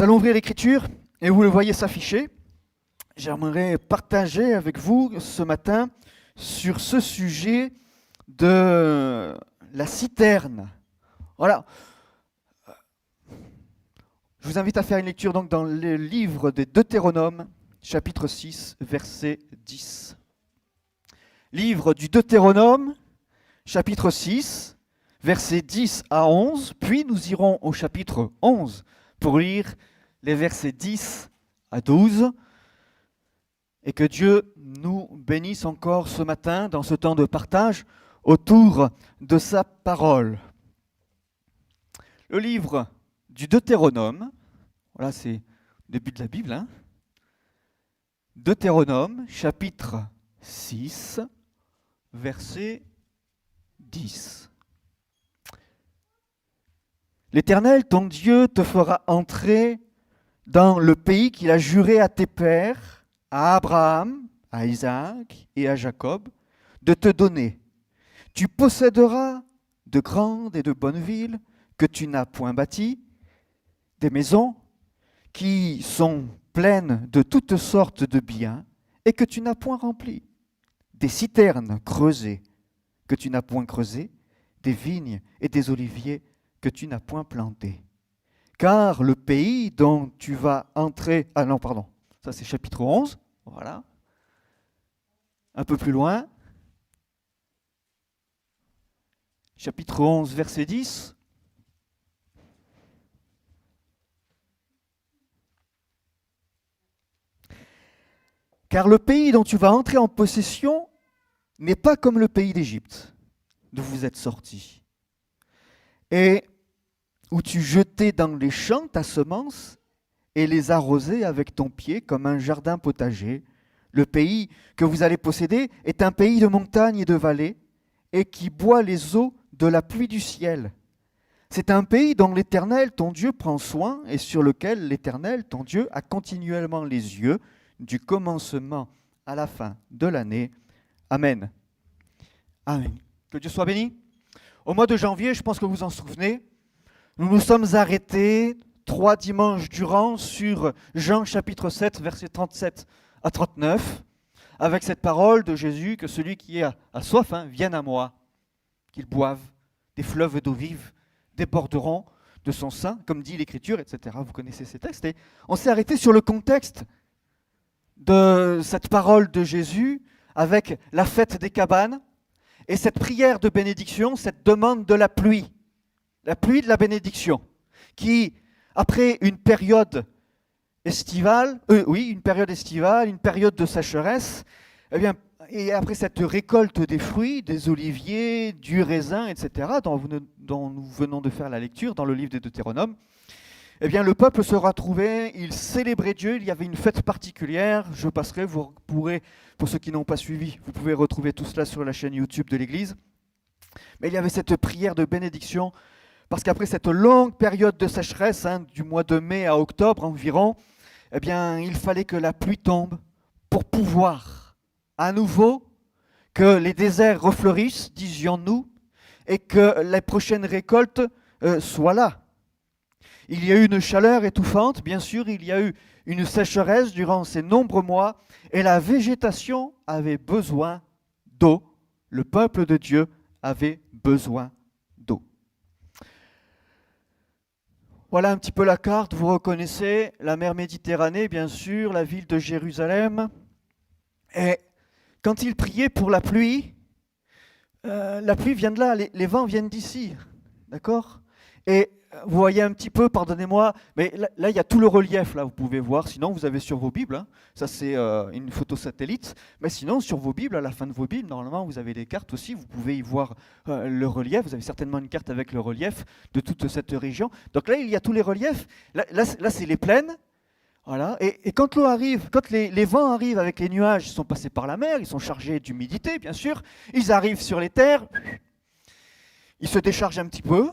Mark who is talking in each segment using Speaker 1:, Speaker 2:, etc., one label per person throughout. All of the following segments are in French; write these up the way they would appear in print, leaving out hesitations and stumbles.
Speaker 1: Nous allons ouvrir l'Écriture et vous le voyez s'afficher. J'aimerais partager avec vous ce matin sur ce sujet de la citerne. Voilà. Je vous invite à faire une lecture donc dans le livre des Deutéronomes, chapitre 6, verset 10. Livre du Deutéronome, chapitre 6, versets 10 à 11, puis nous irons au chapitre 11 pour lire les versets 10 à 12. Et que Dieu nous bénisse encore ce matin dans ce temps de partage autour de sa parole. Le livre du Deutéronome, voilà, c'est le début de la Bible, hein. Deutéronome, chapitre 6, verset 10. L'Éternel, ton Dieu, te fera entrer dans le pays qu'il a juré à tes pères, à Abraham, à Isaac et à Jacob, de te donner. Tu posséderas de grandes et de bonnes villes que tu n'as point bâties, des maisons qui sont pleines de toutes sortes de biens et que tu n'as point remplies, des citernes creusées que tu n'as point creusées, des vignes et des oliviers que tu n'as point plantés. Car le pays dont tu vas entrer... Ah non, pardon, ça c'est chapitre 11, voilà. Un peu plus loin, chapitre 11, verset 10. Car le pays dont tu vas entrer en possession n'est pas comme le pays d'Égypte, d'où vous êtes sortis, et où tu jetais dans les champs ta semence et les arrosais avec ton pied comme un jardin potager. Le pays que vous allez posséder est un pays de montagnes et de vallées, et qui boit les eaux de la pluie du ciel. C'est un pays dont l'Éternel, ton Dieu, prend soin, et sur lequel l'Éternel, ton Dieu, a continuellement les yeux, du commencement à la fin de l'année. Amen. Amen. Que Dieu soit béni. Au mois de janvier, je pense que vous vous en souvenez, nous nous sommes arrêtés 3 dimanches durant sur Jean chapitre 7, versets 37 à 39, avec cette parole de Jésus que celui qui a soif, vienne à moi, qu'il boive, des fleuves d'eau vive déborderont de son sein, comme dit l'Écriture, etc. Vous connaissez ces textes. Et on s'est arrêté sur le contexte de cette parole de Jésus avec la fête des cabanes et cette prière de bénédiction, cette demande de la pluie de la bénédiction, qui, après une période estivale, une période de sécheresse, et après cette récolte des fruits, des oliviers, du raisin, etc., dont nous venons de faire la lecture dans le livre des Deutéronomes, le peuple se retrouvait, il célébrait Dieu, il y avait une fête particulière. Je passerai, vous pourrez, pour ceux qui n'ont pas suivi, vous pouvez retrouver tout cela sur la chaîne YouTube de l'Église. Mais il y avait cette prière de bénédiction, parce qu'après cette longue période de sécheresse, du mois de mai à octobre environ, il fallait que la pluie tombe pour pouvoir, à nouveau, que les déserts refleurissent, disions-nous, et que les prochaines récoltes soient là. Il y a eu une chaleur étouffante, bien sûr, il y a eu une sécheresse durant ces nombreux mois, et la végétation avait besoin d'eau. Le peuple de Dieu avait besoin d'eau. Voilà un petit peu la carte, vous reconnaissez la mer Méditerranée, bien sûr, la ville de Jérusalem. Et quand il priait pour la pluie vient de là, les vents viennent d'ici, d'accord ? Et vous voyez un petit peu, pardonnez-moi, mais là, il y a tout le relief, là, vous pouvez voir. Sinon, vous avez sur vos Bibles, ça c'est une photo satellite, mais sinon, sur vos Bibles, à la fin de vos Bibles, normalement, vous avez des cartes aussi, vous pouvez y voir le relief. Vous avez certainement une carte avec le relief de toute cette région. Donc là, il y a tous les reliefs. Là c'est les plaines. Voilà. Et quand l'eau arrive, quand les vents arrivent avec les nuages, ils sont passés par la mer, ils sont chargés d'humidité, bien sûr, ils arrivent sur les terres, ils se déchargent un petit peu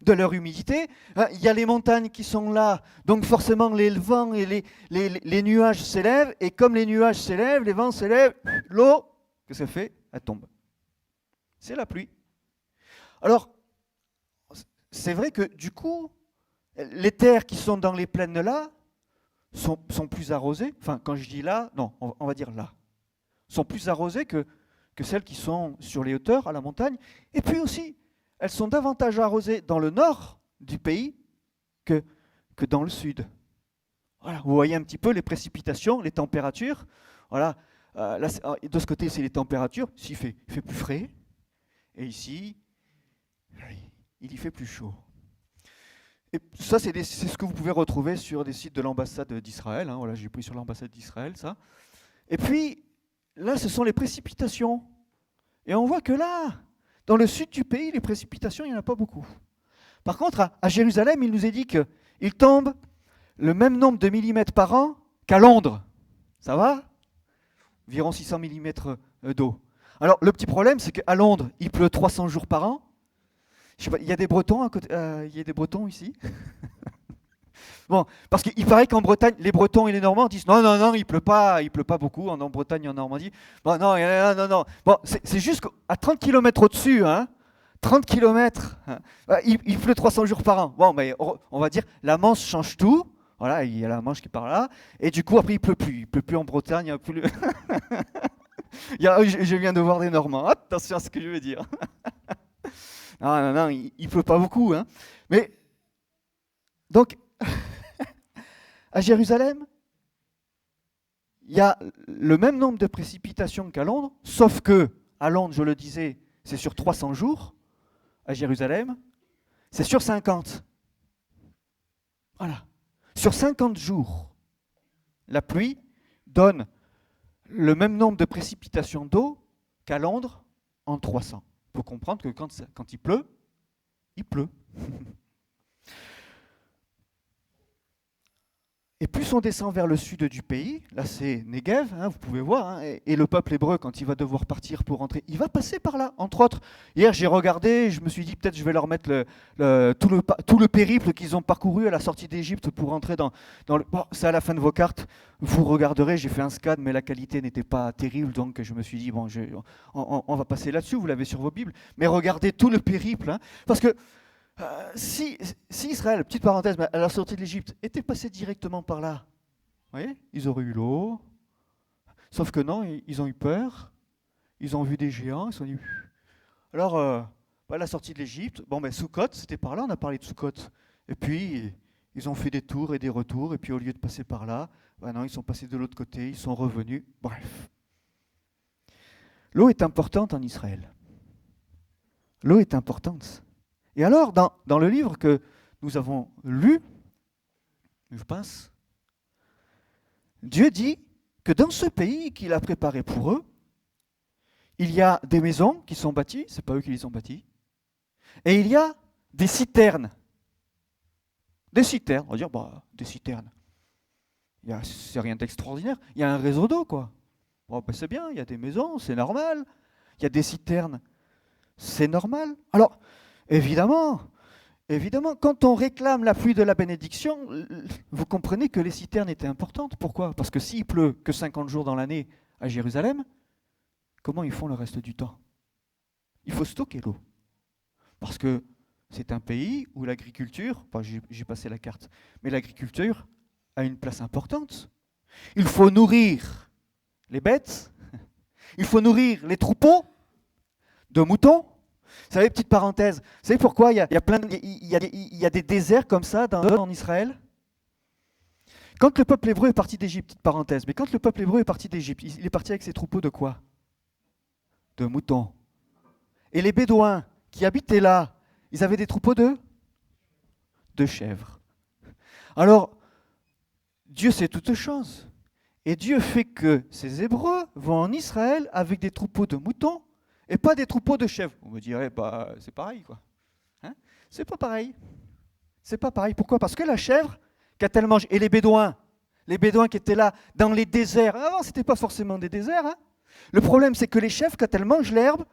Speaker 1: de leur humidité. Il y a les montagnes qui sont là, donc forcément les vents et les nuages s'élèvent, et comme les nuages s'élèvent, les vents s'élèvent, l'eau, qu'est-ce qu'elle fait ? Elle tombe. C'est la pluie. Alors, c'est vrai que du coup, Les terres qui sont dans les plaines là sont plus arrosées. Enfin, quand je dis là, non, on va dire là. Sont plus arrosées que celles qui sont sur les hauteurs, à la montagne. Et puis aussi, elles sont davantage arrosées dans le nord du pays que dans le sud. Voilà, vous voyez un petit peu les précipitations, les températures. Voilà, là, de ce côté, c'est les températures. Ici, il fait plus frais. Et ici, il y fait plus chaud. Et ça, c'est ce que vous pouvez retrouver sur des sites de l'ambassade d'Israël. Voilà, j'ai pris sur l'ambassade d'Israël, ça. Et puis, là, ce sont les précipitations. Et on voit que là, dans le sud du pays, les précipitations, il n'y en a pas beaucoup. Par contre, à Jérusalem, il nous est dit qu'il tombe le même nombre de millimètres par an qu'à Londres. Ça va ? Environ 600 millimètres d'eau. Alors, le petit problème, c'est qu'à Londres, il pleut 300 jours par an. Je sais pas, il y a des Bretons à côté, il y a des Bretons ici. Bon, parce qu'il paraît qu'en Bretagne, les Bretons et les Normands disent non, il pleut pas beaucoup en Bretagne et en Normandie. Bon, non. Bon, c'est juste qu'à 30 km au-dessus, 30 km, il pleut 300 jours par an. Bon, mais on va dire, la Manche change tout. Voilà, il y a la Manche qui est par là. Et du coup, après, il pleut plus. Il pleut plus en Bretagne. Je viens de voir des Normands. Attention à ce que je veux dire. Non, il pleut pas beaucoup. Mais, donc, à Jérusalem, il y a le même nombre de précipitations qu'à Londres, sauf que, à Londres, je le disais, c'est sur 300 jours. À Jérusalem, c'est sur 50. Voilà. Sur 50 jours, la pluie donne le même nombre de précipitations d'eau qu'à Londres en 300. Il faut comprendre que quand il pleut, il pleut. Et plus on descend vers le sud du pays, là c'est Negev, vous pouvez voir, et le peuple hébreu, quand il va devoir partir pour rentrer, il va passer par là. Entre autres, hier j'ai regardé, je me suis dit peut-être je vais leur mettre tout le périple qu'ils ont parcouru à la sortie d'Égypte pour rentrer dans le... Bon, c'est à la fin de vos cartes, vous regarderez, j'ai fait un scan, mais la qualité n'était pas terrible, donc je me suis dit, bon, on va passer là-dessus, vous l'avez sur vos Bibles, mais regardez tout le périple, parce que si Israël, petite parenthèse, à la sortie de l'Égypte, était passé directement par là, vous voyez, ils auraient eu l'eau. Sauf que non, ils ont eu peur, ils ont vu des géants, ils se sont dit... Alors, à la sortie de l'Égypte, Soukot, c'était par là, on a parlé de Soukot. Et puis, ils ont fait des tours et des retours, et puis au lieu de passer par là, non, ils sont passés de l'autre côté, ils sont revenus, bref. L'eau est importante en Israël. L'eau est importante. Et alors, dans le livre que nous avons lu, je pense, Dieu dit que dans ce pays qu'il a préparé pour eux, il y a des maisons qui sont bâties, ce n'est pas eux qui les ont bâties, et il y a des citernes. Des citernes, on va dire, des citernes. C'est rien d'extraordinaire, il y a un réseau d'eau, quoi. C'est bien, il y a des maisons, c'est normal. Il y a des citernes, c'est normal. Alors, évidemment, quand on réclame la pluie de la bénédiction, vous comprenez que les citernes étaient importantes. Pourquoi ? Parce que s'il pleut que 50 jours dans l'année à Jérusalem, comment ils font le reste du temps ? Il faut stocker l'eau. Parce que c'est un pays où l'agriculture, j'ai passé la carte, mais l'agriculture a une place importante. Il faut nourrir les bêtes, il faut nourrir les troupeaux de moutons. Vous savez, petite parenthèse, vous savez pourquoi il y a des déserts comme ça en Israël ? Quand le peuple hébreu est parti d'Égypte, petite parenthèse, mais quand le peuple hébreu est parti d'Égypte, il est parti avec ses troupeaux de quoi ? De moutons. Et les Bédouins qui habitaient là, ils avaient des troupeaux de chèvres. Alors, Dieu sait toutes choses. Et Dieu fait que ces Hébreux vont en Israël avec des troupeaux de moutons et pas des troupeaux de chèvres. Vous me direz, c'est pareil, quoi. C'est pas pareil. C'est pas pareil. Pourquoi ? Parce que la chèvre, quand elle mange, et les Bédouins qui étaient là dans les déserts, avant, c'était pas forcément des déserts. Le problème, c'est que les chèvres, quand elles mangent l'herbe,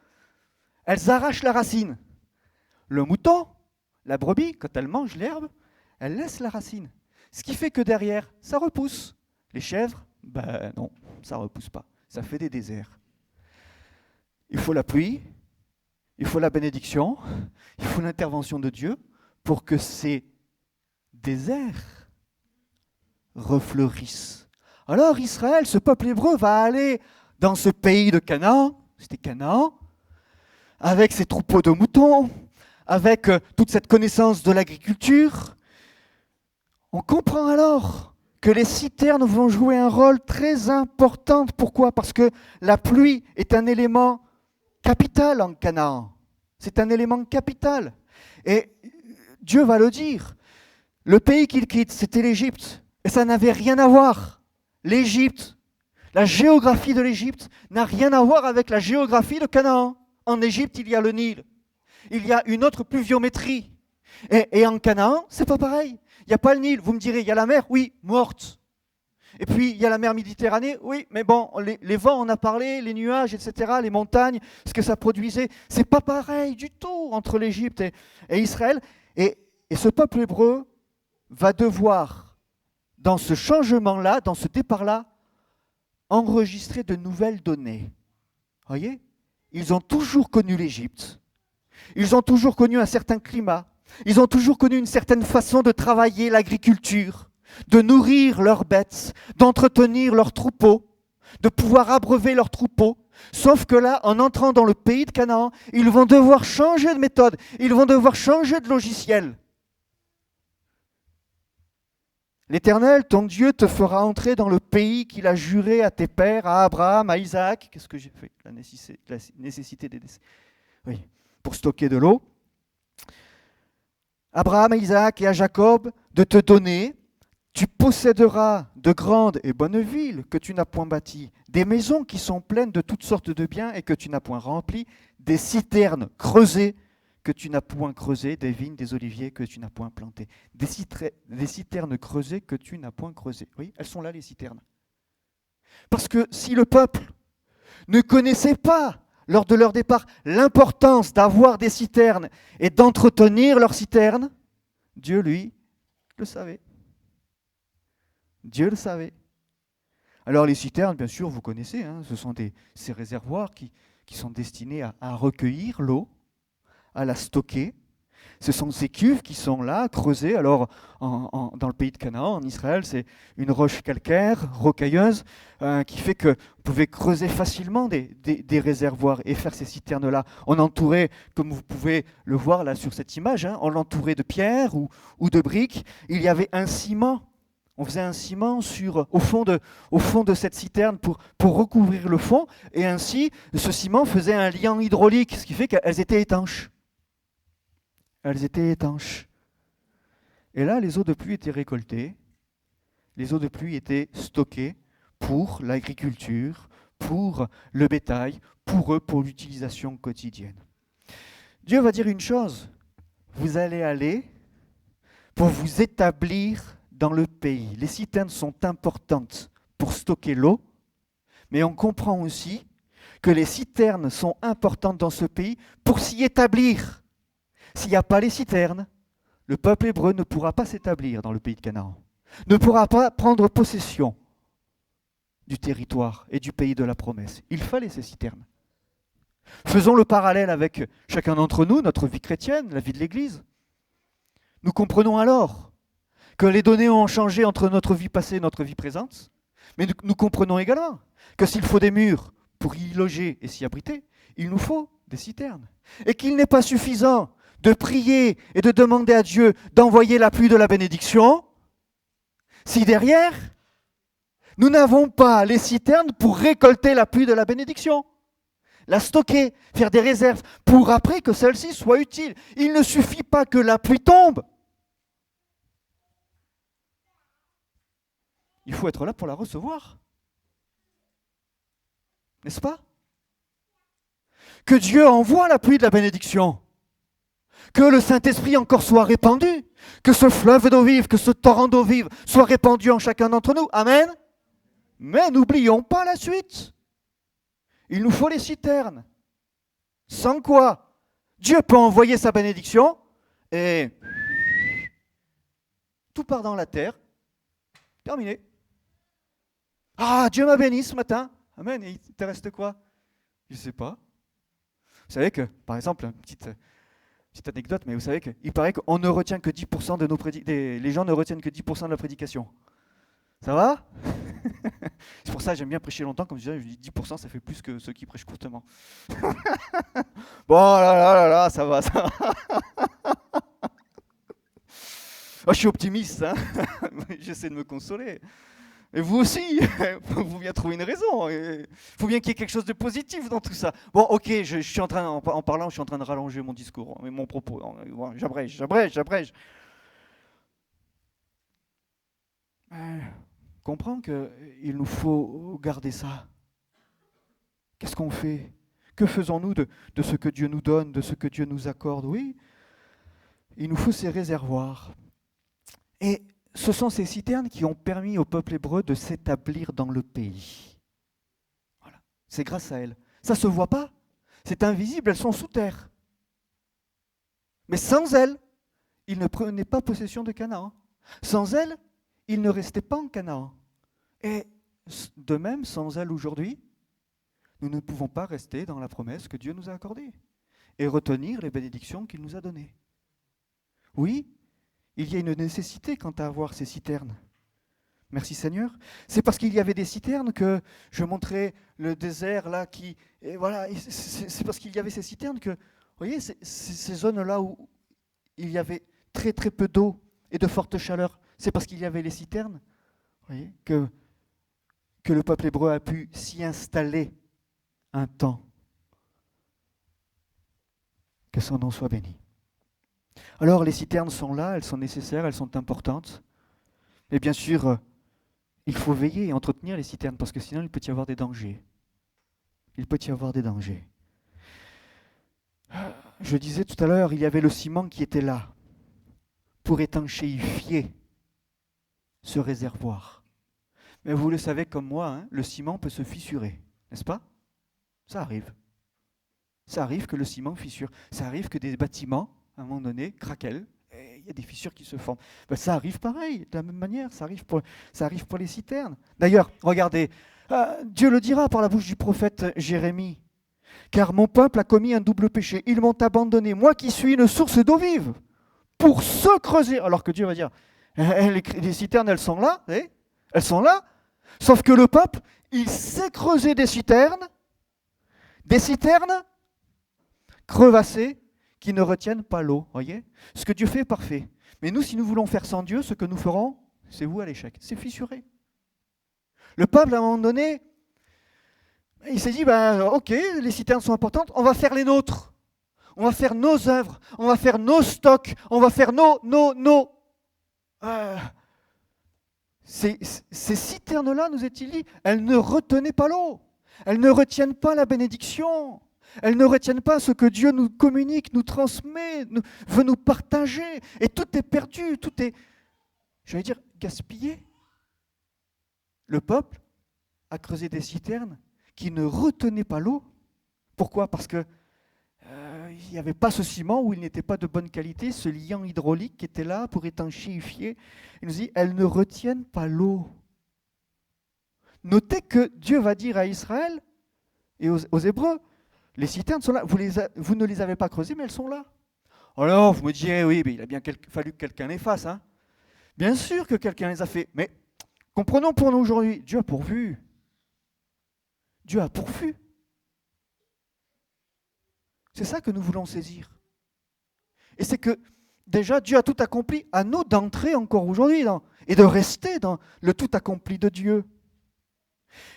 Speaker 1: elles arrachent la racine. Le mouton, la brebis, quand elle mange l'herbe, elle laisse la racine. Ce qui fait que derrière, ça repousse. Les chèvres, non, ça ne repousse pas. Ça fait des déserts. Il faut la pluie, il faut la bénédiction, il faut l'intervention de Dieu pour que ces désert refleurisse. Alors Israël, ce peuple hébreu, va aller dans ce pays de Canaan, c'était Canaan, avec ses troupeaux de moutons, avec toute cette connaissance de l'agriculture. On comprend alors que les citernes vont jouer un rôle très important. Pourquoi ? Parce que la pluie est un élément capital en Canaan. C'est un élément capital. Et Dieu va le dire. Le pays qu'il quitte, c'était l'Égypte. Et ça n'avait rien à voir. L'Égypte, la géographie de l'Égypte n'a rien à voir avec la géographie de Canaan. En Égypte, il y a le Nil. Il y a une autre pluviométrie. Et en Canaan, c'est pas pareil. Il n'y a pas le Nil. Vous me direz, il y a la mer, oui, morte. Et puis, il y a la mer Méditerranée, oui, mais bon, les vents, on a parlé, les nuages, etc., les montagnes, ce que ça produisait, c'est pas pareil du tout entre l'Égypte et Israël. Et ce peuple hébreu va devoir, dans ce changement-là, dans ce départ-là, enregistrer de nouvelles données. Vous voyez ? Ils ont toujours connu l'Égypte. Ils ont toujours connu un certain climat. Ils ont toujours connu une certaine façon de travailler l'agriculture, de nourrir leurs bêtes, d'entretenir leurs troupeaux, de pouvoir abreuver leurs troupeaux. Sauf que là, en entrant dans le pays de Canaan, ils vont devoir changer de méthode, ils vont devoir changer de logiciel. L'Éternel, ton Dieu, te fera entrer dans le pays qu'il a juré à tes pères, à Abraham, à Isaac. Qu'est-ce que j'ai fait ? La nécessité des décès. Oui, pour stocker de l'eau. Abraham, à Isaac et à Jacob, de te donner. Tu posséderas de grandes et bonnes villes que tu n'as point bâties, des maisons qui sont pleines de toutes sortes de biens et que tu n'as point remplies, des citernes creusées que tu n'as point creusées, des vignes, des oliviers que tu n'as point plantés, des citernes creusées que tu n'as point creusées. Oui, elles sont là les citernes. Parce que si le peuple ne connaissait pas, lors de leur départ, l'importance d'avoir des citernes et d'entretenir leurs citernes, Dieu, lui, le savait. Dieu le savait. Alors les citernes, bien sûr, vous connaissez, hein, ce sont ces réservoirs qui sont destinés à recueillir l'eau, à la stocker. Ce sont ces cuves qui sont là, creusées. Alors, dans le pays de Canaan, en Israël, c'est une roche calcaire, rocailleuse, qui fait que vous pouvez creuser facilement des réservoirs et faire ces citernes-là. On entourait, comme vous pouvez le voir là sur cette image, hein, on l'entourait de pierres ou de briques. Il y avait un ciment. On faisait un ciment au fond de cette citerne pour recouvrir le fond. Et ainsi, ce ciment faisait un liant hydraulique, ce qui fait qu'elles étaient étanches. Elles étaient étanches. Et là, les eaux de pluie étaient récoltées. Les eaux de pluie étaient stockées pour l'agriculture, pour le bétail, pour eux, pour l'utilisation quotidienne. Dieu va dire une chose. Vous allez aller pour vous établir dans le pays. Les citernes sont importantes pour stocker l'eau, mais on comprend aussi que les citernes sont importantes dans ce pays pour s'y établir. S'il n'y a pas les citernes, le peuple hébreu ne pourra pas s'établir dans le pays de Canaan, ne pourra pas prendre possession du territoire et du pays de la promesse. Il fallait ces citernes. Faisons le parallèle avec chacun d'entre nous, notre vie chrétienne, la vie de l'Église. Nous comprenons alors que les données ont changé entre notre vie passée et notre vie présente, mais nous comprenons également que s'il faut des murs pour y loger et s'y abriter, il nous faut des citernes. Et qu'il n'est pas suffisant de prier et de demander à Dieu d'envoyer la pluie de la bénédiction, si derrière, nous n'avons pas les citernes pour récolter la pluie de la bénédiction, la stocker, faire des réserves, pour après que celle-ci soit utile. Il ne suffit pas que la pluie tombe. Il faut être là pour la recevoir. N'est-ce pas ? Que Dieu envoie la pluie de la bénédiction. Que le Saint-Esprit encore soit répandu. Que ce fleuve d'eau vive, que ce torrent d'eau vive soit répandu en chacun d'entre nous. Amen. Mais n'oublions pas la suite. Il nous faut les citernes. Sans quoi, Dieu peut envoyer sa bénédiction et tout part dans la terre. Terminé. Ah, Dieu m'a béni ce matin. Amen. Et il te reste quoi ? Je ne sais pas. Vous savez que, par exemple, Petite anecdote, mais vous savez qu'il paraît qu'on ne retient que 10% de les gens ne retiennent que 10% de la prédication. Ça va? C'est pour ça que j'aime bien prêcher longtemps, comme je dis 10%, ça fait plus que ceux qui prêchent courtement. Bon, là, ça va, ça va. Oh, je suis optimiste, hein. J'essaie de me consoler. Et vous aussi, vous bien trouver une raison. Il faut bien qu'il y ait quelque chose de positif dans tout ça. Bon, ok, je suis en train, en parlant, je suis en train de rallonger mon discours, mon propos. J'abrège. Comprends qu'il nous faut garder ça. Qu'est-ce qu'on fait? Que faisons-nous de ce que Dieu nous donne, de ce que Dieu nous accorde? Oui, il nous faut ces réservoirs. Et ce sont ces citernes qui ont permis au peuple hébreu de s'établir dans le pays. Voilà. C'est grâce à elles. Ça ne se voit pas. C'est invisible, elles sont sous terre. Mais sans elles, ils ne prenaient pas possession de Canaan. Sans elles, ils ne restaient pas en Canaan. Et de même, sans elles aujourd'hui, nous ne pouvons pas rester dans la promesse que Dieu nous a accordée et retenir les bénédictions qu'il nous a données. Oui, il y a une nécessité quant à avoir ces citernes. Merci Seigneur. C'est parce qu'il y avait des citernes que je montrais le désert là qui... Et voilà, c'est parce qu'il y avait ces citernes que, vous voyez, ces zones-là où il y avait très très peu d'eau et de forte chaleur, c'est parce qu'il y avait les citernes, vous voyez, que le peuple hébreu a pu s'y installer un temps. Que son nom soit béni. Alors les citernes sont là, elles sont nécessaires, elles sont importantes. Et bien sûr, il faut veiller et entretenir les citernes parce que sinon il peut y avoir des dangers. Il peut y avoir des dangers. Je disais tout à l'heure, il y avait le ciment qui était là pour étanchéifier ce réservoir. Mais vous le savez comme moi, hein, le ciment peut se fissurer, n'est-ce pas? Ça arrive. Ça arrive que le ciment fissure. Ça arrive que des bâtiments, à un moment donné, craquellent, et il y a des fissures qui se forment. Ben, ça arrive pareil, de la même manière, ça arrive pour les citernes. D'ailleurs, regardez, Dieu le dira par la bouche du prophète Jérémie, car mon peuple a commis un double péché. Ils m'ont abandonné, moi qui suis une source d'eau vive, pour se creuser. Alors que Dieu va dire, les citernes, elles sont là, elles sont là, sauf que le peuple, il sait creuser des citernes crevassées qui ne retiennent pas l'eau. Voyez, ce que Dieu fait est parfait. Mais nous, si nous voulons faire sans Dieu, ce que nous ferons, c'est vous à l'échec. C'est fissuré. Le peuple, à un moment donné, il s'est dit, ok, les citernes sont importantes, on va faire les nôtres. On va faire nos œuvres, on va faire nos stocks, on va faire nos. Ces citernes-là, nous est-il dit, elles ne retenaient pas l'eau. Elles ne retiennent pas la bénédiction. Elles ne retiennent pas ce que Dieu nous communique, nous transmet, veut nous partager. Et tout est perdu, tout est, j'allais dire, gaspillé. Le peuple a creusé des citernes qui ne retenaient pas l'eau. Pourquoi? Parce que il n'y avait pas ce ciment où il n'était pas de bonne qualité, ce liant hydraulique qui était là pour étanchéifier. Il nous dit, elles ne retiennent pas l'eau. Notez que Dieu va dire à Israël et aux Hébreux, les citernes sont là, vous ne les avez pas creusées, mais elles sont là. Alors, vous me direz, oui, mais il a bien fallu que quelqu'un les fasse. Hein. Bien sûr que quelqu'un les a fait, mais comprenons pour nous aujourd'hui, Dieu a pourvu. Dieu a pourvu. C'est ça que nous voulons saisir. Et c'est que déjà Dieu a tout accompli, à nous d'entrer encore aujourd'hui et de rester dans le tout accompli de Dieu.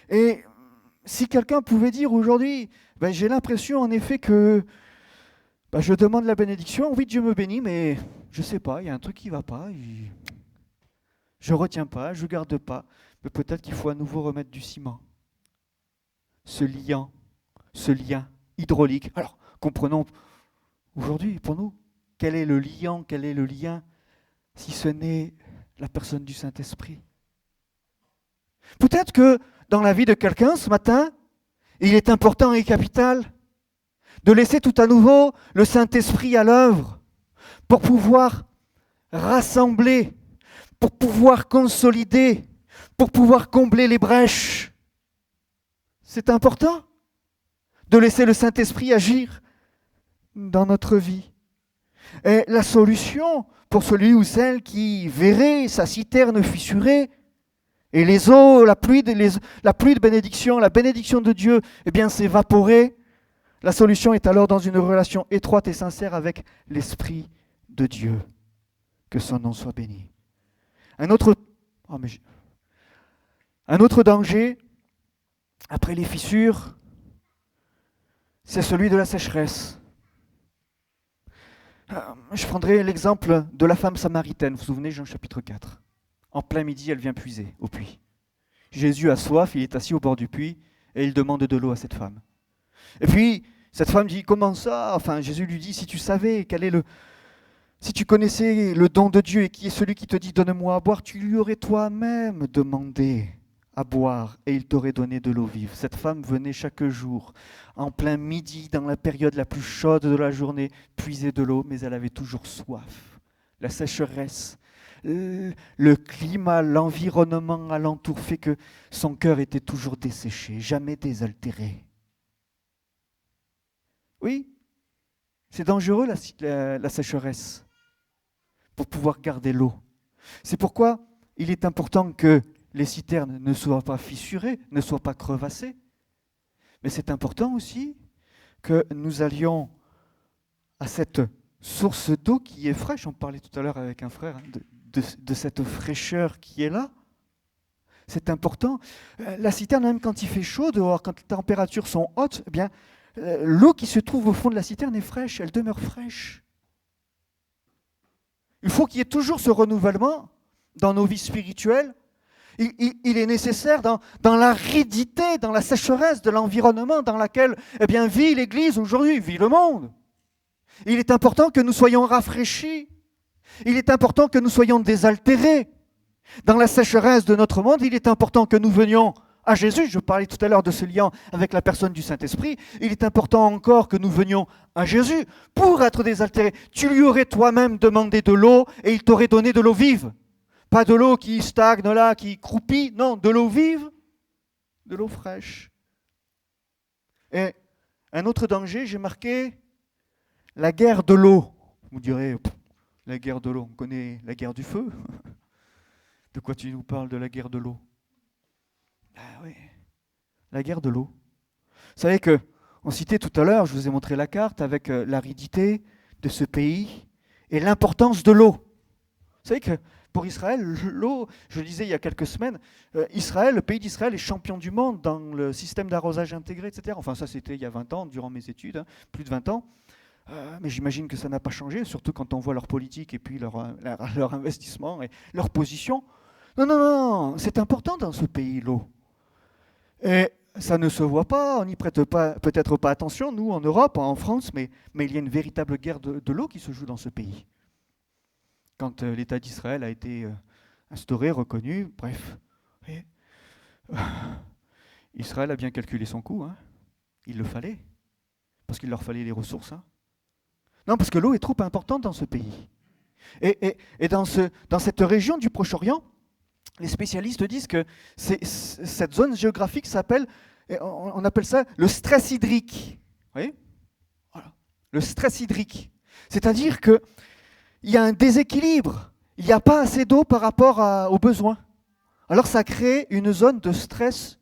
Speaker 1: Et si quelqu'un pouvait dire aujourd'hui, j'ai l'impression en effet que je demande la bénédiction, oui Dieu me bénit, mais je ne sais pas, il y a un truc qui ne va pas, je ne retiens pas, je ne garde pas, mais peut-être qu'il faut à nouveau remettre du ciment. Ce lien hydraulique. Alors, comprenons aujourd'hui pour nous, quel est le lien, si ce n'est la personne du Saint-Esprit. Peut-être que dans la vie de quelqu'un ce matin, il est important et capital de laisser tout à nouveau le Saint-Esprit à l'œuvre pour pouvoir rassembler, pour pouvoir consolider, pour pouvoir combler les brèches. C'est important de laisser le Saint-Esprit agir dans notre vie. Et la solution pour celui ou celle qui verrait sa citerne fissurée et les eaux, la pluie de bénédiction, la bénédiction de Dieu, eh bien s'évaporer, la solution est alors dans une relation étroite et sincère avec l'Esprit de Dieu. Que son nom soit béni. Un autre danger, après les fissures, c'est celui de la sécheresse. Je prendrai l'exemple de la femme samaritaine. Vous vous souvenez, Jean chapitre 4. En plein midi, elle vient puiser au puits. Jésus a soif, il est assis au bord du puits et il demande de l'eau à cette femme. Et puis, cette femme dit, comment ça? Enfin, Jésus lui dit, si tu savais si tu connaissais le don de Dieu et qui est celui qui te dit, donne-moi à boire, tu lui aurais toi-même demandé à boire et il t'aurait donné de l'eau vive. Cette femme venait chaque jour, en plein midi, dans la période la plus chaude de la journée, puiser de l'eau, mais elle avait toujours soif. La sécheresse, le climat, l'environnement alentour fait que son cœur était toujours desséché, jamais désaltéré. Oui, c'est dangereux la sécheresse pour pouvoir garder l'eau. C'est pourquoi il est important que les citernes ne soient pas fissurées, ne soient pas crevassées. Mais c'est important aussi que nous allions à cette source d'eau qui est fraîche. On parlait tout à l'heure avec un frère de cette fraîcheur qui est là. C'est important. La citerne, même quand il fait chaud dehors, quand les températures sont hautes, eh bien, l'eau qui se trouve au fond de la citerne est fraîche, elle demeure fraîche. Il faut qu'il y ait toujours ce renouvellement dans nos vies spirituelles. Il est nécessaire dans l'aridité, dans la sécheresse de l'environnement dans laquelle vit l'Église aujourd'hui, vit le monde. Il est important que nous soyons rafraîchis. Il est important que nous soyons désaltérés. Dans la sécheresse de notre monde, il est important que nous venions à Jésus. Je parlais tout à l'heure de ce lien avec la personne du Saint-Esprit. Il est important encore que nous venions à Jésus pour être désaltérés. Tu lui aurais toi-même demandé de l'eau et il t'aurait donné de l'eau vive. Pas de l'eau qui stagne là, qui croupit. Non, de l'eau vive, de l'eau fraîche. Et un autre danger, j'ai marqué la guerre de l'eau. Vous direz, la guerre de l'eau, on connaît la guerre du feu. De quoi tu nous parles de la guerre de l'eau? Ah oui, la guerre de l'eau. Vous savez qu'on citait tout à l'heure, je vous ai montré la carte avec l'aridité de ce pays et l'importance de l'eau. Vous savez que pour Israël, l'eau, je le disais il y a quelques semaines, Israël, le pays d'Israël est champion du monde dans le système d'arrosage intégré, etc. Enfin ça c'était il y a 20 ans, durant mes études, plus de 20 ans. Mais j'imagine que ça n'a pas changé, surtout quand on voit leur politique et puis leur investissement et leur position. Non, non, non, c'est important dans ce pays, l'eau. Et ça ne se voit pas, on n'y prête peut-être pas attention, nous en Europe, en France, mais il y a une véritable guerre de l'eau qui se joue dans ce pays. Quand l'État d'Israël a été instauré, reconnu, bref. Et, Israël a bien calculé son coût, hein. Il le fallait, parce qu'il leur fallait les ressources. Hein. Non, parce que l'eau est trop importante dans ce pays. Et dans cette région du Proche-Orient, les spécialistes disent que cette zone géographique s'appelle, on appelle ça le stress hydrique. Vous voyez ? Voilà. Le stress hydrique. C'est-à-dire qu'il y a un déséquilibre. Il n'y a pas assez d'eau par rapport aux besoins. Alors ça crée une zone de stress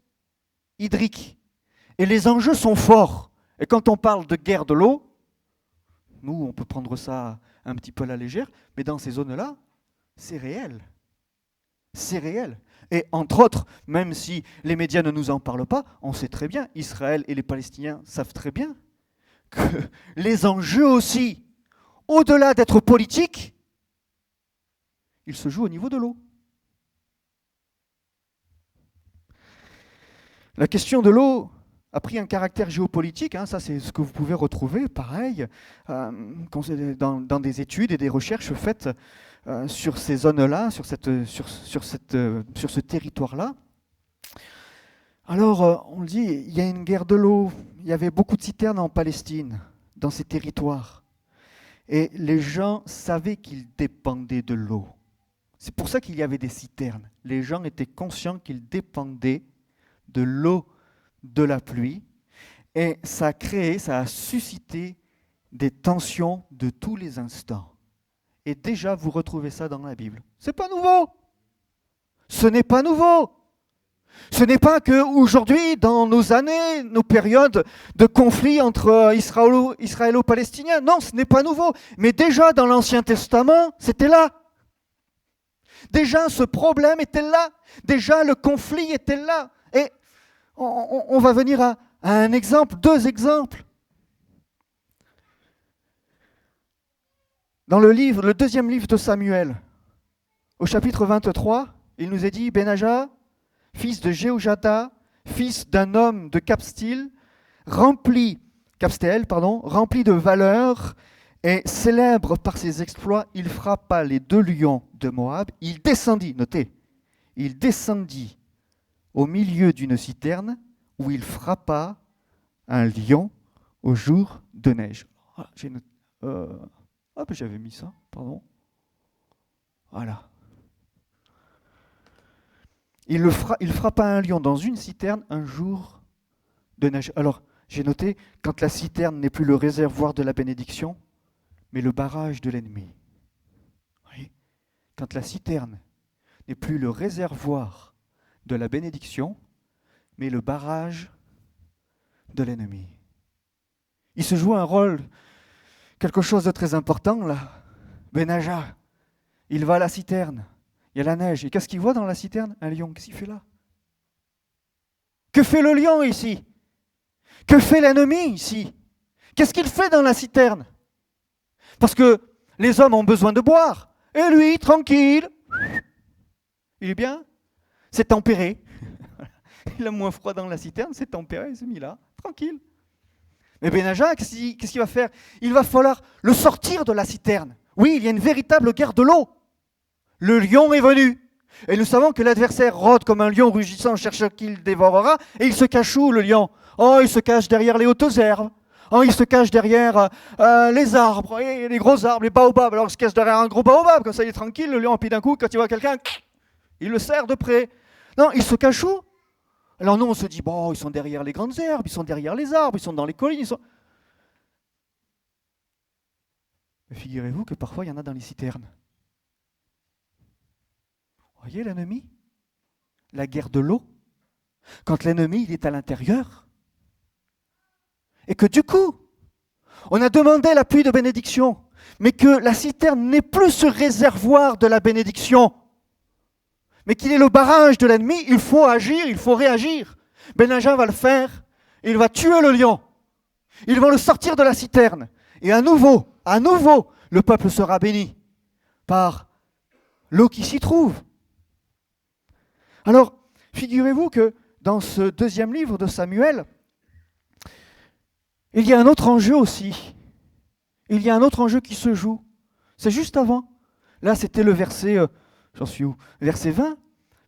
Speaker 1: hydrique. Et les enjeux sont forts. Et quand on parle de guerre de l'eau, nous, on peut prendre ça un petit peu à la légère, mais dans ces zones-là, c'est réel. C'est réel. Et entre autres, même si les médias ne nous en parlent pas, on sait très bien, Israël et les Palestiniens savent très bien, que les enjeux aussi, au-delà d'être politiques, ils se jouent au niveau de l'eau. La question de l'eau a pris un caractère géopolitique, hein, ça c'est ce que vous pouvez retrouver, pareil, dans des études et des recherches faites sur ces zones-là, sur ce territoire-là. Alors, on le dit, il y a une guerre de l'eau, il y avait beaucoup de citernes en Palestine, dans ces territoires. Et les gens savaient qu'ils dépendaient de l'eau. C'est pour ça qu'il y avait des citernes. Les gens étaient conscients qu'ils dépendaient de l'eau de la pluie. Et ça a suscité des tensions de tous les instants. Et déjà, vous retrouvez ça dans la Bible. C'est pas nouveau. Ce n'est pas nouveau. Ce n'est pas qu'aujourd'hui, dans nos années, nos périodes de conflit entre israélo-palestiniens. Non, ce n'est pas nouveau. Mais déjà, dans l'Ancien Testament, c'était là. Déjà, ce problème était là. Déjà, le conflit était là. Et on va venir à un exemple, 2 exemples. Dans le 2e livre de Samuel, au chapitre 23, il nous est dit, Benaja, fils de Jéhojada, fils d'un homme de Capstéel, rempli de valeur et célèbre par ses exploits, il frappa les 2 lions de Moab. Il descendit, notez, il descendit au milieu d'une citerne où il frappa un lion au jour de neige. Ah, j'avais mis ça, pardon. Voilà. Il frappa un lion dans une citerne un jour de neige. Alors, j'ai noté, quand la citerne n'est plus le réservoir de la bénédiction, mais le barrage de l'ennemi. Oui. Quand la citerne n'est plus le réservoir de la bénédiction, mais le barrage de l'ennemi. Il se joue un rôle, quelque chose de très important là. Benaja, il va à la citerne. Il y a la neige. Et qu'est-ce qu'il voit dans la citerne? Un lion. Qu'est-ce qu'il fait là? Que fait le lion ici? Que fait l'ennemi ici? Qu'est-ce qu'il fait dans la citerne? Parce que les hommes ont besoin de boire. Et lui, tranquille, il est bien, c'est tempéré. Il a moins froid dans la citerne, c'est tempéré, il s'est mis là, tranquille. Mais Benaja, qu'est-ce qu'il va faire? Il va falloir le sortir de la citerne. Oui, il y a une véritable guerre de l'eau. Le lion est venu. Et nous savons que l'adversaire rôde comme un lion rugissant, cherche qui le dévorera. Et il se cache où, le lion? Oh, il se cache derrière les hautes herbes. Oh, il se cache derrière les arbres, les gros arbres, les baobabs. Alors il se cache derrière un gros baobab, comme ça il est tranquille, le lion. Et puis d'un coup, quand il voit quelqu'un, il le serre de près. Non, il se cache où? Alors nous, on se dit, bon, ils sont derrière les grandes herbes, ils sont derrière les arbres, ils sont dans les collines. Mais figurez-vous que parfois, il y en a dans les citernes. Voyez l'ennemi? La guerre de l'eau. Quand l'ennemi, il est à l'intérieur. Et que du coup, on a demandé la pluie de bénédiction, mais que la citerne n'est plus ce réservoir de la bénédiction, mais qu'il est le barrage de l'ennemi, il faut agir, il faut réagir. Benaja va le faire, il va tuer le lion. Ils vont le sortir de la citerne. Et à nouveau, le peuple sera béni par l'eau qui s'y trouve. Alors, figurez-vous que dans ce 2e livre de Samuel, il y a un autre enjeu aussi. Il y a un autre enjeu qui se joue. C'est juste avant. Là, c'était le verset, j'en suis où? Verset 20.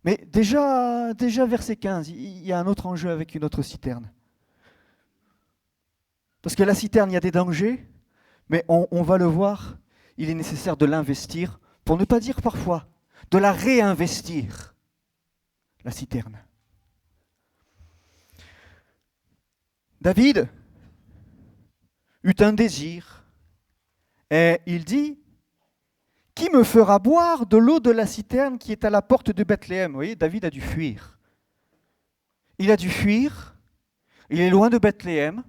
Speaker 1: Mais déjà verset 15, il y a un autre enjeu avec une autre citerne. Parce que la citerne, il y a des dangers, mais on va le voir, il est nécessaire de l'investir, pour ne pas dire parfois, de la réinvestir, la citerne. David eut un désir, et il dit, qui me fera boire de l'eau de la citerne qui est à la porte de Bethléem? Vous voyez, David a dû fuir. Il a dû fuir, il est loin de Bethléem,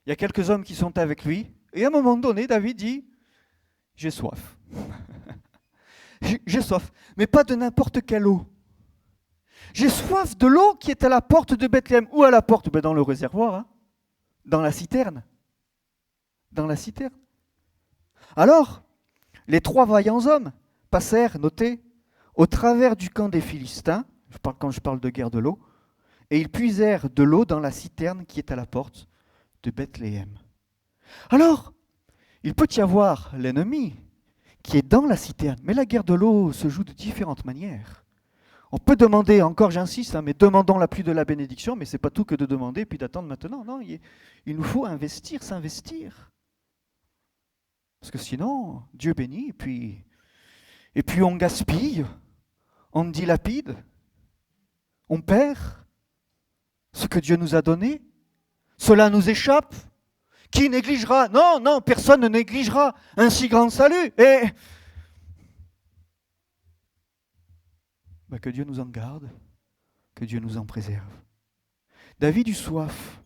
Speaker 1: il y a quelques hommes qui sont avec lui, et à un moment donné, David dit, j'ai soif. J'ai soif, mais pas de n'importe quelle eau. J'ai soif de l'eau qui est à la porte de Bethléem. Où à la porte? Ben dans le réservoir, hein, dans la citerne. Dans la citerne. Alors, les 3 vaillants hommes passèrent, notez, au travers du camp des Philistins, quand je parle de guerre de l'eau, et ils puisèrent de l'eau dans la citerne qui est à la porte de Bethléem. Alors, il peut y avoir l'ennemi qui est dans la citerne, mais la guerre de l'eau se joue de différentes manières. On peut demander, encore j'insiste, mais demandons la pluie de la bénédiction, mais ce n'est pas tout que de demander puis d'attendre maintenant. Non, il nous faut investir, s'investir. Parce que sinon, Dieu bénit, et puis on gaspille, on dilapide, on perd ce que Dieu nous a donné. Cela nous échappe. Qui négligera? Non, non, personne ne négligera un si grand salut. Et que Dieu nous en garde, que Dieu nous en préserve. David eut soif.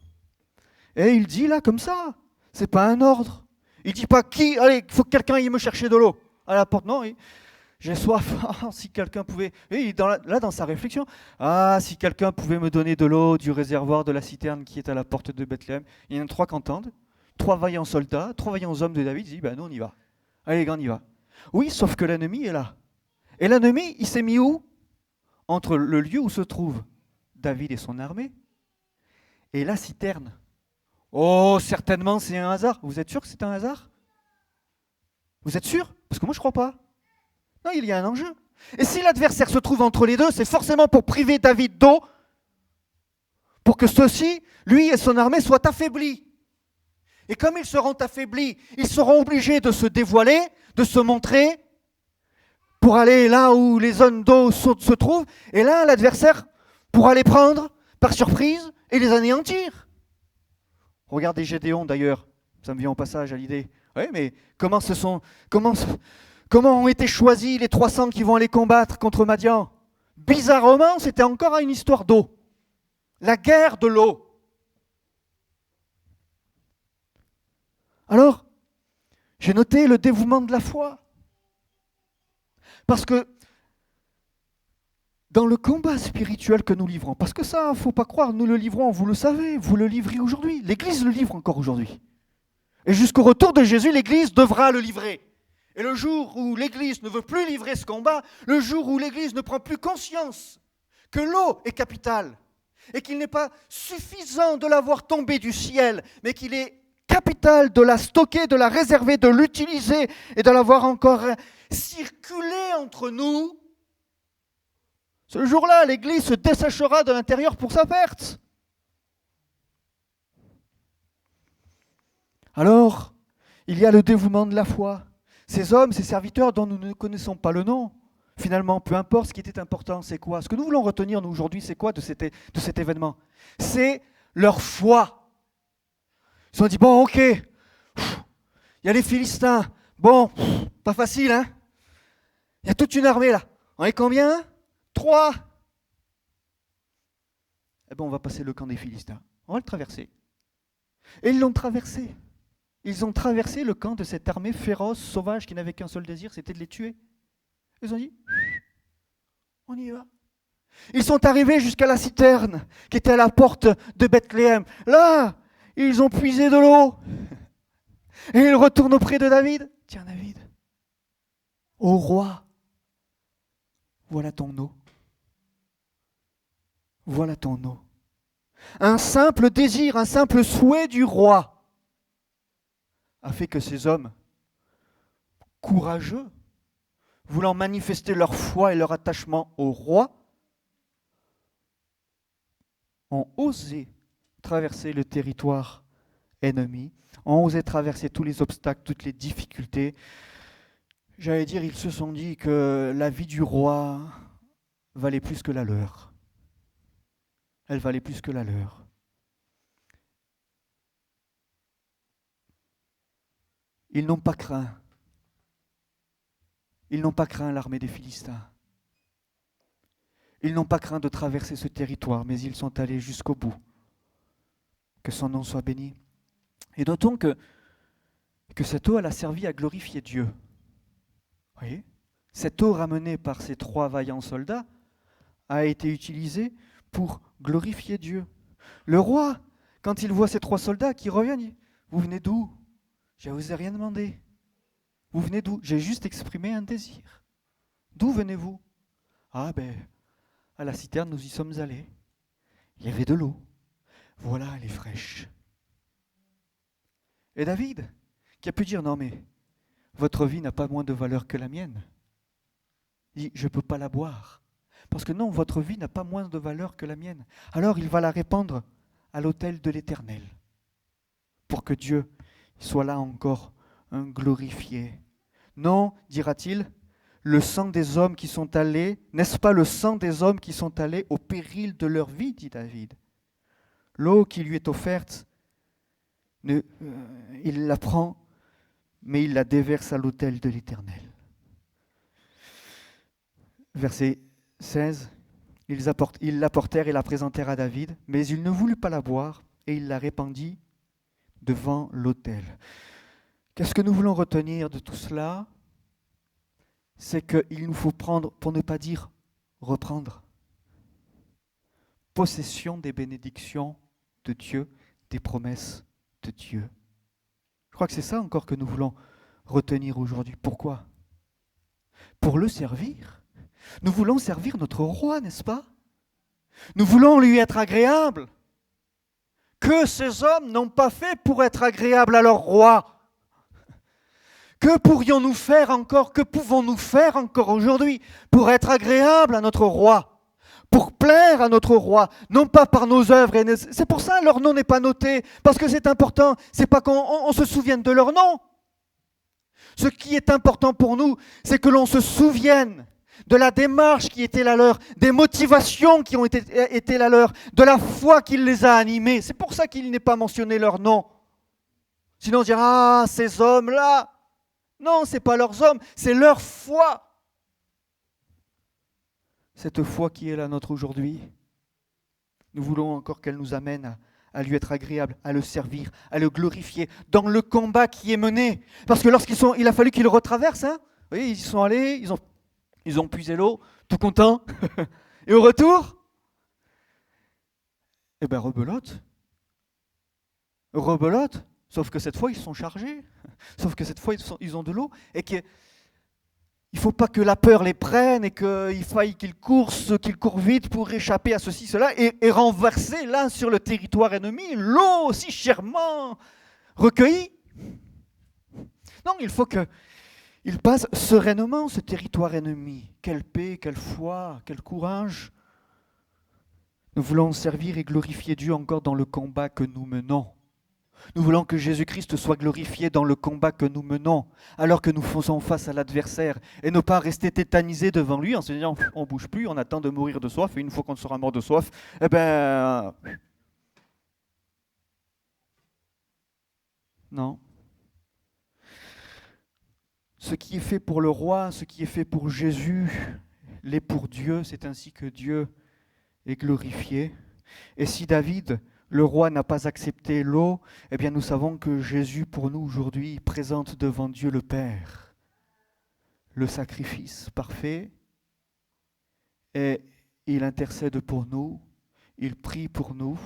Speaker 1: Et il dit là comme ça, c'est pas un ordre. Il dit pas qui, allez, il faut que quelqu'un aille me chercher de l'eau à la porte. Non, j'ai soif. Si quelqu'un pouvait, et là dans sa réflexion, si quelqu'un pouvait me donner de l'eau du réservoir de la citerne qui est à la porte de Bethléem. Il y en a 3 qui entendent, 3 vaillants soldats, 3 vaillants hommes de David. Il dit, nous on y va. Allez les gars, on y va. Oui, sauf que l'ennemi est là. Et l'ennemi, il s'est mis où? Entre le lieu où se trouve David et son armée et la citerne. Oh, certainement c'est un hasard. Vous êtes sûr que c'est un hasard? Vous êtes sûr? Parce que moi je crois pas. Non, il y a un enjeu. Et si l'adversaire se trouve entre les deux, c'est forcément pour priver David d'eau, pour que ceux-ci, lui et son armée, soient affaiblis. Et comme ils seront affaiblis, ils seront obligés de se dévoiler, de se montrer, pour aller là où les zones d'eau se trouvent, et là, l'adversaire pourra les prendre par surprise et les anéantir. Regardez Gédéon d'ailleurs, ça me vient au passage à l'idée. Oui, mais comment ont été choisis les 300 qui vont aller combattre contre Madian? Bizarrement, c'était encore une histoire d'eau. La guerre de l'eau. Alors, j'ai noté le dévouement de la foi. Parce que dans le combat spirituel que nous livrons, parce que ça, il ne faut pas croire, nous le livrons, vous le savez, vous le livrez aujourd'hui. L'Église le livre encore aujourd'hui. Et jusqu'au retour de Jésus, l'Église devra le livrer. Et le jour où l'Église ne veut plus livrer ce combat, le jour où l'Église ne prend plus conscience que l'eau est capitale, et qu'il n'est pas suffisant de la voir tomber du ciel, mais qu'il est capital de la stocker, de la réserver, de l'utiliser et de la voir encore circuler entre nous, ce jour-là, l'Église se desséchera de l'intérieur pour sa perte. Alors, il y a le dévouement de la foi. Ces hommes, ces serviteurs dont nous ne connaissons pas le nom, finalement, peu importe, ce qui était important, c'est quoi? Ce que nous voulons retenir, nous, aujourd'hui, c'est quoi de cet événement? C'est leur foi. Ils se sont dit, bon, ok, il y a les Philistins. Bon, pas facile, hein? Il y a toute une armée, là. On est combien? 3. Eh bien, on va passer le camp des Philistins. On va le traverser. Et ils l'ont traversé. Ils ont traversé le camp de cette armée féroce, sauvage, qui n'avait qu'un seul désir, c'était de les tuer. Ils ont dit, on y va. Ils sont arrivés jusqu'à la citerne, qui était à la porte de Bethléem. Là, ils ont puisé de l'eau. Et ils retournent auprès de David. Tiens, David, ô roi, voilà ton eau. Voilà ton eau. Un simple désir, un simple souhait du roi a fait que ces hommes, courageux, voulant manifester leur foi et leur attachement au roi, ont osé traverser le territoire ennemi, ont osé traverser tous les obstacles, toutes les difficultés. J'allais dire, ils se sont dit que la vie du roi valait plus que la leur. Elle valait plus que la leur. Ils n'ont pas craint. Ils n'ont pas craint l'armée des Philistins. Ils n'ont pas craint de traverser ce territoire, mais ils sont allés jusqu'au bout. Que son nom soit béni. Et notons que cette eau, elle a servi à glorifier Dieu. Vous voyez ? Cette eau ramenée par ces 3 vaillants soldats a été utilisée pour glorifier Dieu. Le roi, quand il voit ces 3 soldats qui reviennent, il dit, vous venez d'où? Je ne vous ai rien demandé. Vous venez d'où? J'ai juste exprimé un désir. D'où venez-vous? Ah à la citerne, nous y sommes allés. Il y avait de l'eau. Voilà, elle est fraîche. Et David, qui a pu dire, non mais, votre vie n'a pas moins de valeur que la mienne. Il dit, je ne peux pas la boire. Parce que non, votre vie n'a pas moins de valeur que la mienne. Alors il va la répandre à l'autel de l'Éternel. Pour que Dieu soit là encore un glorifié. Non, dira-t-il, le sang des hommes qui sont allés, n'est-ce pas le sang des hommes qui sont allés au péril de leur vie, dit David. L'eau qui lui est offerte, il la prend, mais il la déverse à l'autel de l'Éternel. Verset 16, ils l'apportèrent et la présentèrent à David, mais il ne voulut pas la boire, et il la répandit devant l'autel. Qu'est-ce que nous voulons retenir de tout cela? C'est qu'il nous faut prendre, pour ne pas dire reprendre, possession des bénédictions de Dieu, des promesses de Dieu. Je crois que c'est ça encore que nous voulons retenir aujourd'hui. Pourquoi? Pour le servir. Nous voulons servir notre roi, n'est-ce pas? Nous voulons lui être agréables. Que ces hommes n'ont pas fait pour être agréables à leur roi. Que pourrions-nous faire encore, que pouvons-nous faire encore aujourd'hui pour être agréables à notre roi, pour plaire à notre roi, non pas par nos œuvres. C'est pour ça que leur nom n'est pas noté, parce que c'est important, c'est pas qu'on se souvienne de leur nom. Ce qui est important pour nous, c'est que l'on se souvienne de la démarche qui était la leur, des motivations qui ont été la leur, de la foi qui les a animés. C'est pour ça qu'il n'est pas mentionné leur nom. Sinon on dira, ah, ces hommes-là. Non, ce n'est pas leurs hommes, c'est leur foi. Cette foi qui est la nôtre aujourd'hui, nous voulons encore qu'elle nous amène à lui être agréable, à le servir, à le glorifier dans le combat qui est mené. Parce que il a fallu qu'ils le retraversent. Vous voyez, ils y sont allés, ils ont puisé l'eau, tout contents. Et au retour, eh bien, rebelote. Rebelote. Sauf que cette fois, ils sont chargés. Sauf que cette fois, ils ont de l'eau. Et qu'il ne faut pas que la peur les prenne et qu'il faille qu'ils courent vite pour échapper à ceci, cela, et renverser là sur le territoire ennemi l'eau si chèrement recueillie. Non, il faut qu'ils passent sereinement ce territoire ennemi. Quelle paix, quelle foi, quel courage. Nous voulons servir et glorifier Dieu encore dans le combat que nous menons. Nous voulons que Jésus-Christ soit glorifié dans le combat que nous menons, alors que nous faisons face à l'adversaire, et ne pas rester tétanisés devant lui en se disant on ne bouge plus, on attend de mourir de soif, et une fois qu'on sera mort de soif, eh ben... Non. Ce qui est fait pour le roi, ce qui est fait pour Jésus, l'est pour Dieu, c'est ainsi que Dieu est glorifié. Et si David... le roi n'a pas accepté l'eau, eh bien nous savons que Jésus, pour nous aujourd'hui, présente devant Dieu le Père le sacrifice parfait et il intercède pour nous, il prie pour nous,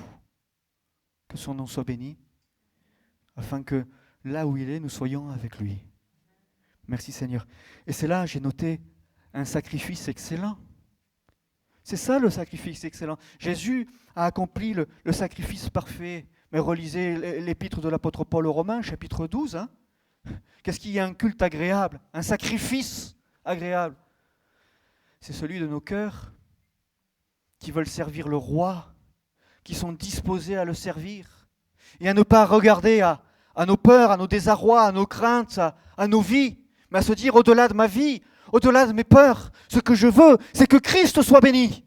Speaker 1: que son nom soit béni, afin que là où il est, nous soyons avec lui. Merci Seigneur. Et c'est là, j'ai noté, un sacrifice excellent. C'est ça le sacrifice excellent. Jésus a accompli le sacrifice parfait. Mais relisez l'épître de l'apôtre Paul aux Romains, chapitre 12. Qu'est-ce qu'il y a un culte agréable, un sacrifice agréable? C'est celui de nos cœurs qui veulent servir le roi, qui sont disposés à le servir et à ne pas regarder à nos peurs, à nos désarrois, à nos craintes, à nos vies, mais à se dire au-delà de ma vie, au-delà de mes peurs, ce que je veux, c'est que Christ soit béni.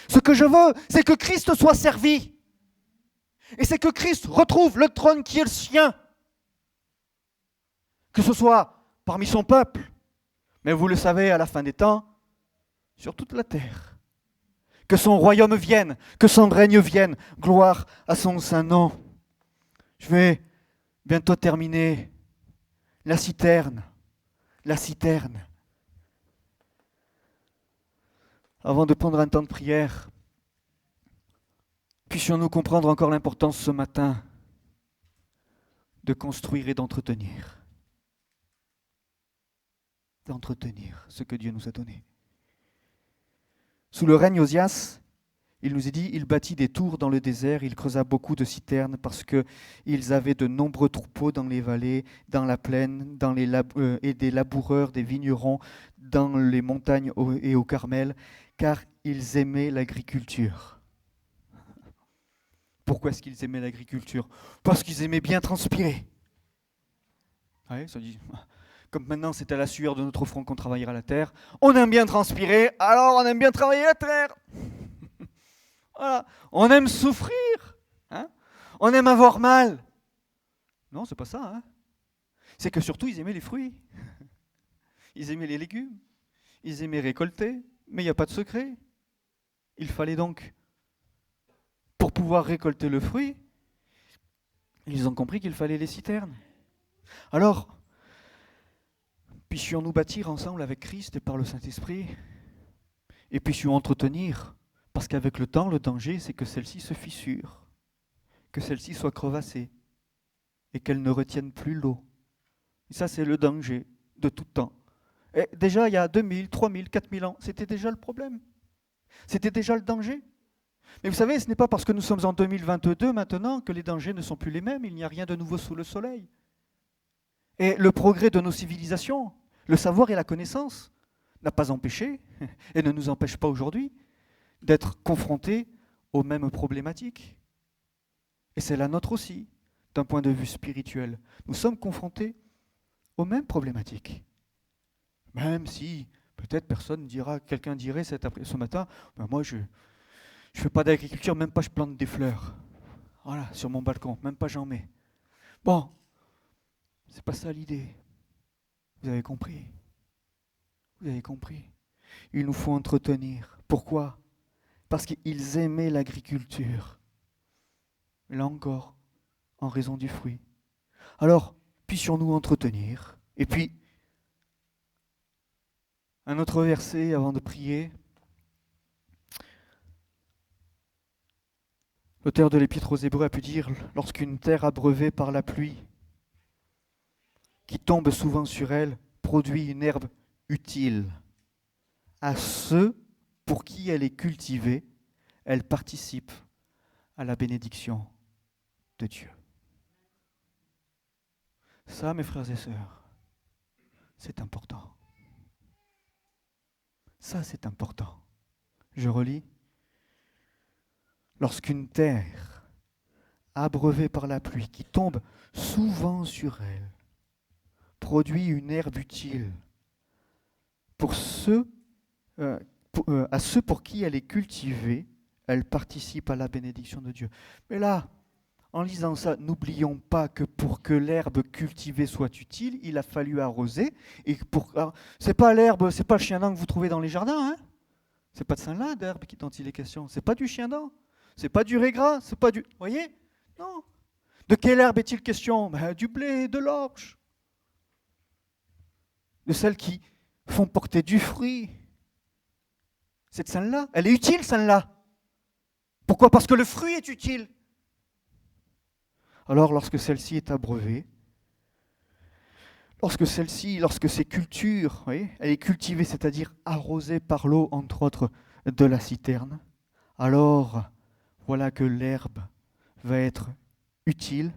Speaker 1: Ce que je veux, c'est que Christ soit servi. Et c'est que Christ retrouve le trône qui est le sien. Que ce soit parmi son peuple, mais vous le savez, à la fin des temps, sur toute la terre. Que son royaume vienne, que son règne vienne. Gloire à son saint nom. Je vais bientôt terminer. La citerne. Avant de prendre un temps de prière, puissions-nous comprendre encore l'importance ce matin de construire et d'entretenir. D'entretenir ce que Dieu nous a donné. Sous le règne Osias, il nous est dit, il bâtit des tours dans le désert, il creusa beaucoup de citernes parce qu'ils avaient de nombreux troupeaux dans les vallées, dans la plaine, et des laboureurs, des vignerons, dans les montagnes et au Carmel, car ils aimaient l'agriculture. Pourquoi est-ce qu'ils aimaient l'agriculture? Parce qu'ils aimaient bien transpirer. Oui, ça dit, comme maintenant c'est à la sueur de notre front qu'on travaillera la terre, on aime bien transpirer, alors on aime bien travailler la terre. Voilà. On aime souffrir. On aime avoir mal. Non, c'est pas ça. Hein. C'est que surtout, ils aimaient les fruits. Ils aimaient les légumes. Ils aimaient récolter. Mais il n'y a pas de secret. Il fallait donc, pour pouvoir récolter le fruit, ils ont compris qu'il fallait les citernes. Alors, puissions-nous bâtir ensemble avec Christ et par le Saint-Esprit, et puissions entretenir, parce qu'avec le temps, le danger, c'est que celle-ci se fissure, que celle-ci soit crevassée, et qu'elle ne retienne plus l'eau. Et ça, c'est le danger de tout temps. Et déjà, il y a 2000, 3000, 4000 ans, c'était déjà le problème. C'était déjà le danger. Mais vous savez, ce n'est pas parce que nous sommes en 2022 maintenant que les dangers ne sont plus les mêmes. Il n'y a rien de nouveau sous le soleil. Et le progrès de nos civilisations, le savoir et la connaissance, n'a pas empêché, et ne nous empêche pas aujourd'hui, d'être confrontés aux mêmes problématiques. Et c'est la nôtre aussi, d'un point de vue spirituel. Nous sommes confrontés aux mêmes problématiques. Même si, peut-être quelqu'un dirait ce matin, ben moi je ne fais pas d'agriculture, même pas je plante des fleurs. Voilà, sur mon balcon, même pas j'en mets. Bon, c'est pas ça l'idée. Vous avez compris? Vous avez compris? Il nous faut entretenir. Pourquoi? Parce qu'ils aimaient l'agriculture. Là encore, en raison du fruit. Alors, puissions-nous entretenir. Et puis, un autre verset avant de prier. L'auteur de l'Épître aux Hébreux a pu dire, lorsqu'une terre abreuvée par la pluie, qui tombe souvent sur elle, produit une herbe utile à ceux pour qui elle est cultivée, elle participe à la bénédiction de Dieu. Ça, mes frères et sœurs, c'est important. Ça, c'est important. Je relis. Lorsqu'une terre abreuvée par la pluie, qui tombe souvent sur elle, produit une herbe utile à ceux pour qui elle est cultivée, elle participe à la bénédiction de Dieu. Mais là, en lisant ça, n'oublions pas que pour que l'herbe cultivée soit utile, il a fallu arroser. Et c'est pas l'herbe, c'est pas le chien-dent que vous trouvez dans les jardins. Hein, c'est pas de celle-là d'herbe dont il est question. C'est pas du chien-dent. C'est pas du raisin. C'est pas du. Vous voyez? Non. De quelle herbe est-il question? Du blé, de l'orge. De celles qui font porter du fruit. C'est de celle-là. Elle est utile, celle-là. Pourquoi? Parce que le fruit est utile. Alors, lorsque celle-ci est abreuvée, lorsque ces cultures, elle est cultivée, c'est-à-dire arrosée par l'eau, entre autres, de la citerne, alors voilà que l'herbe va être utile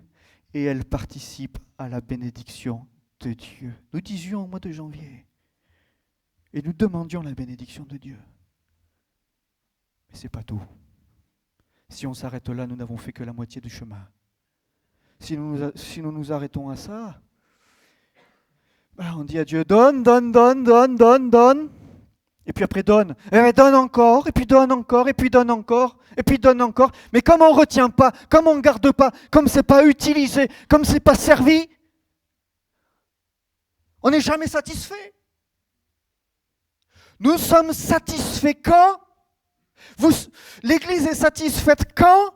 Speaker 1: et elle participe à la bénédiction de Dieu. Nous disions au mois de janvier et nous demandions la bénédiction de Dieu. Mais ce n'est pas tout. Si on s'arrête là, nous n'avons fait que la moitié du chemin. Si nous nous arrêtons à ça, on dit à Dieu, donne, donne, donne, donne, donne, donne. Et puis après, donne. Et donne encore, et puis donne encore, et puis donne encore, et puis donne encore. Mais comme on ne retient pas, comme on ne garde pas, comme ce n'est pas utilisé, comme ce n'est pas servi, on n'est jamais satisfait. Nous sommes satisfaits quand? L'Église est satisfaite quand?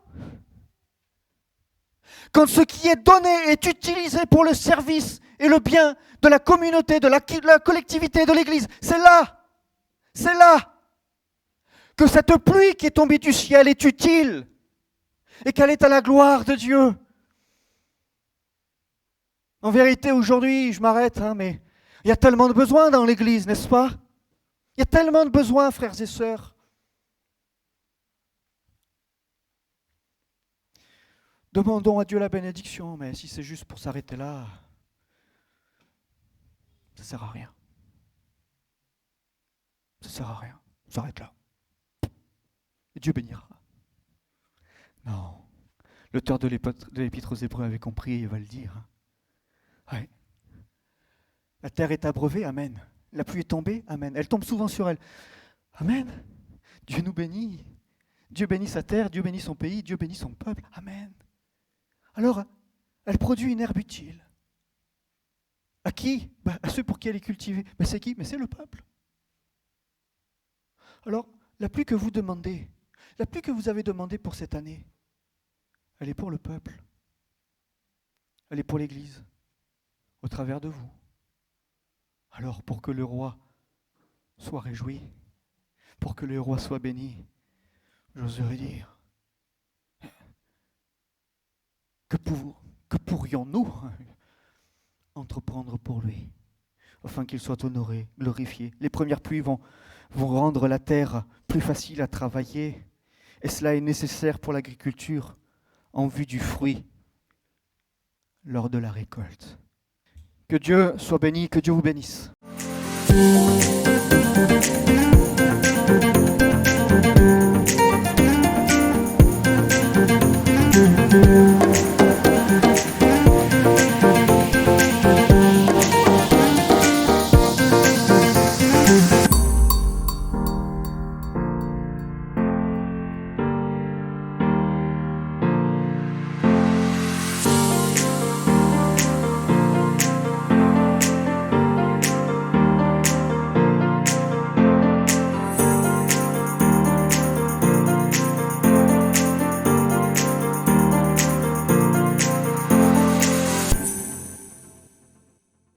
Speaker 1: Quand ce qui est donné est utilisé pour le service et le bien de la communauté, de la collectivité, de l'Église. C'est là que cette pluie qui est tombée du ciel est utile et qu'elle est à la gloire de Dieu. En vérité, aujourd'hui, je m'arrête, mais il y a tellement de besoins dans l'Église, n'est-ce pas? Il y a tellement de besoins, frères et sœurs. Demandons à Dieu la bénédiction, mais si c'est juste pour s'arrêter là, ça ne sert à rien. Ça ne sert à rien. On s'arrête là. Et Dieu bénira. Non. L'auteur de l'Épître aux Hébreux avait compris, il va le dire. Ouais. La terre est abreuvée, amen. La pluie est tombée, amen. Elle tombe souvent sur elle. Amen. Dieu nous bénit. Dieu bénit sa terre, Dieu bénit son pays, Dieu bénit son peuple. Amen. alors elle produit une herbe utile. À qui? À ceux pour qui elle est cultivée. Mais c'est qui? Mais c'est le peuple. Alors, la pluie que vous demandez, la pluie que vous avez demandée pour cette année, elle est pour le peuple. Elle est pour l'Église, au travers de vous. Alors, pour que le roi soit réjoui, pour que le roi soit béni, j'oserais dire, que pourrions-nous entreprendre pour lui, afin qu'il soit honoré, glorifié. Les premières pluies vont rendre la terre plus facile à travailler, et cela est nécessaire pour l'agriculture en vue du fruit lors de la récolte. Que Dieu soit béni, que Dieu vous bénisse.